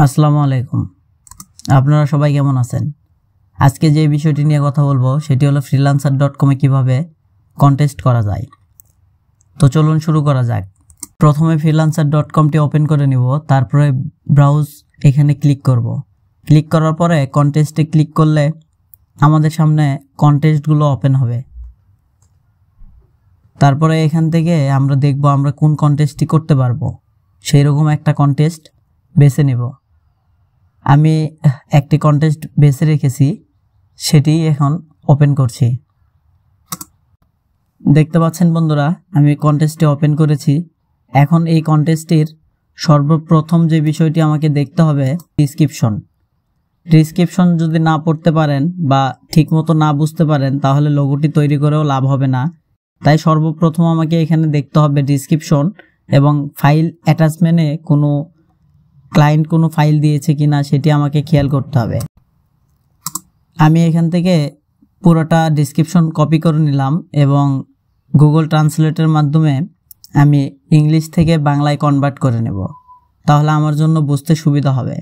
আসসালামু আলাইকুম। আপনারা সবাই কেমন আছেন? আজকে যে বিষয়টি নিয়ে কথা বলবো সেটি হলো freelancer.com-এ কিভাবে কন্টেস্ট করা যায়। তো চলুন শুরু করা যাক। প্রথমে freelancer.com-টি ওপেন করে নিব, তারপরে ব্রাউজ এখানে ক্লিক করব। ক্লিক করার পরে কন্টেস্টে ক্লিক করলে আমাদের সামনে কন্টেস্টগুলো ওপেন হবে। তারপরে এখান থেকে আমরা দেখব আমরা কোন কন্টেস্টটি করতে পারবো, সেই রকম একটা কন্টেস্ট বেছে নেব। আমি একটি কন্টেস্ট বেছে রেখেছি, সেটি এখন ওপেন করছি। দেখতে পাচ্ছেন বন্ধুরা, আমি কন্টেস্টটি ওপেন করেছি। এখন এই কন্টেস্টটির সর্বপ্রথম যে বিষয়টি আমাকে দেখতে হবে ডিসক্রিপশন যদি না পড়তে পারেন বা ঠিকমতো না বুঝতে পারেন তাহলে লোগোটি তৈরি করেও লাভ হবে না। তাই সর্বপ্রথম আমাকে এখানে দেখতে হবে ডিসক্রিপশন এবং ফাইল অ্যাটাচমেন্টে ক্লায়েন্ট কোনো ফাইল দিয়েছে কিনা সেটি আমাকে খেয়াল করতে হবে। আমি এখান থেকে পুরোটা ডিসক্রিপশন কপি করে নিলাম এবং গুগল ট্রান্সলেটের মাধ্যমে আমি ইংলিশ থেকে বাংলায় কনভার্ট করে নেব, তাহলে আমার জন্য বুঝতে সুবিধা হবে।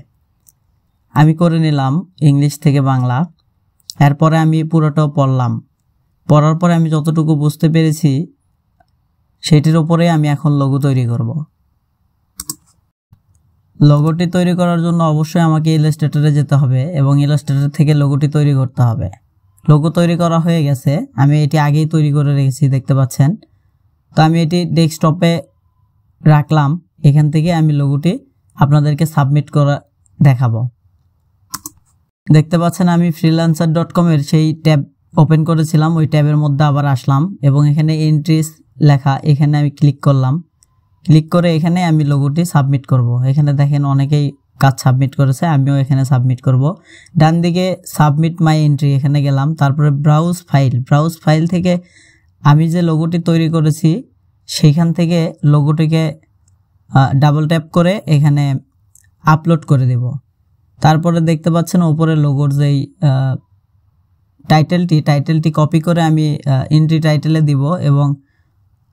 আমি করে নিলাম ইংলিশ থেকে বাংলা। এরপরে আমি পুরোটাও পড়ার পরে আমি যতটুকু বুঝতে পেরেছি সেটির উপরে আমি এখন লোগো তৈরি করব। লোগোটি তৈরি করার জন্য অবশ্যই আমাকে ইলাস্ট্রেটরে যেতে হবে এবং ইলাস্ট্রেটর থেকে লোগোটি তৈরি করতে হবে। লোগো তৈরি করা হয়ে গেছে, আমি এটি আগেই তৈরি করে রেখেছি, দেখতে পাচ্ছেন। তো আমি এটি ডেস্কটপে রাখলাম। এখান থেকে আমি লোগোটি আপনাদেরকে সাবমিট করা দেখাবো। দেখতে পাচ্ছেন আমি freelancer.com-এর সেই ট্যাব ওপেন করেছিলাম, ওই ট্যাবের মধ্যে আবার আসলাম এবং এখানে এন্ট্রিস লেখা, এখানে আমি ক্লিক করলাম। ক্লিক করে এখানে আমি লোগোটি সাবমিট করব। এখানে দেখেন অনেকেই কাজ সাবমিট করেছে, আমিও এখানে সাবমিট করব। ডান দিকে সাবমিট মাই এন্ট্রি, এখানে গেলাম। তারপরে ব্রাউজ ফাইল থেকে আমি যে লোগোটি তৈরি করেছি সেইখান থেকে লোগোটিকে ডাবল ট্যাপ করে এখানে আপলোড করে দেব। তারপরে দেখতে পাচ্ছেন উপরে লোগোর যেই টাইটেলটি কপি করে আমি এন্ট্রি টাইটেলে দিব এবং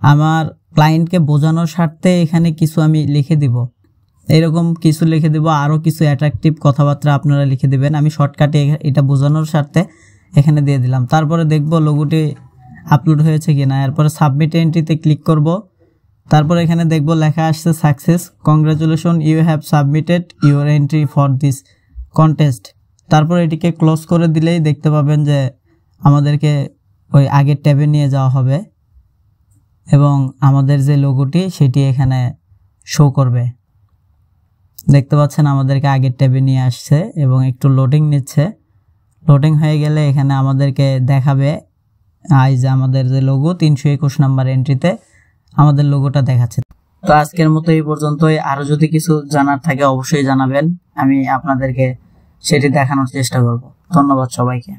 আমার ক্লায়েন্টকে বোঝানোর স্বার্থে এখানে কিছু আমি লিখে দিব, এরকম কিছু লিখে দিব। আরও কিছু অ্যাট্রাকটিভ কথাবার্তা আপনারা লিখে দিবেন। আমি শর্টকাটে এটা বোঝানোর স্বার্থে এখানে দিয়ে দিলাম। তারপরে দেখব লোগোটি আপলোড হয়েছে কিনা। এরপরে সাবমিট এন্ট্রিতে ক্লিক করব। তারপর এখানে দেখব লেখা আসছে success, congratulation, you have submitted your entry for this contest. তারপর এটিকে ক্লোজ করে দিলেই দেখতে পাবেন যে আমাদেরকে ওই আগের ট্যাবে নিয়ে যাওয়া হবে এবং আমাদের যে লোগোটি সেটি এখানে শো করবে। দেখতে পাচ্ছেন আমাদেরকে আগের ট্যাবে নিয়ে আসছে এবং একটু লোডিং নিচ্ছে। লোডিং হয়ে গেলে এখানে আমাদেরকে দেখাবে যে আমাদের যে লোগো 321 নাম্বার এন্ট্রিতে আমাদের লোগোটা দেখাচ্ছে। তো আজকের মতো এই পর্যন্তই। আরও যদি কিছু জানার থাকে অবশ্যই জানাবেন, আমি আপনাদেরকে সেটি দেখানোর চেষ্টা করব। ধন্যবাদ সবাইকে।